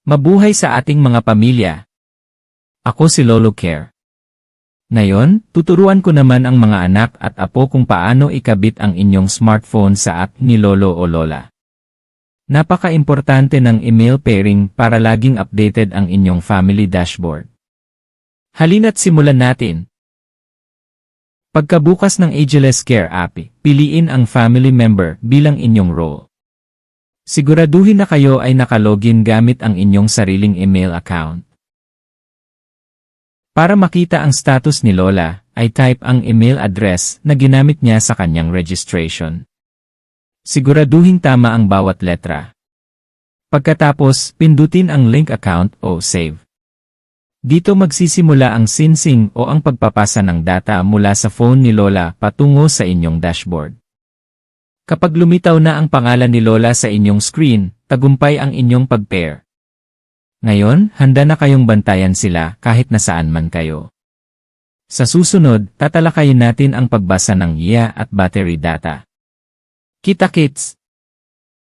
Mabuhay sa ating mga pamilya. Ako si Lolo Care. Ngayon, tuturuan ko naman ang mga anak at apo kung paano ikabit ang inyong smartphone sa app ni Lolo o Lola. Napaka-importante ng email pairing para laging updated ang inyong family dashboard. Halina't simulan natin. Pagkabukas ng Ageless Care app, piliin ang family member bilang inyong role. Siguraduhin na kayo ay nakalogin gamit ang inyong sariling email account. Para makita ang status ni Lola, ay type ang email address na ginamit niya sa kanyang registration. Siguraduhin tama ang bawat letra. Pagkatapos, pindutin ang link account o save. Dito magsisimula ang syncing o ang pagpapasa ng data mula sa phone ni Lola patungo sa inyong dashboard. Kapag lumitaw na ang pangalan ni Lola sa inyong screen, tagumpay ang inyong pag-pair. Ngayon, handa na kayong bantayan sila kahit nasaan man kayo. Sa susunod, tatalakayin natin ang pagbasa ng YA at battery data. Kita-kits!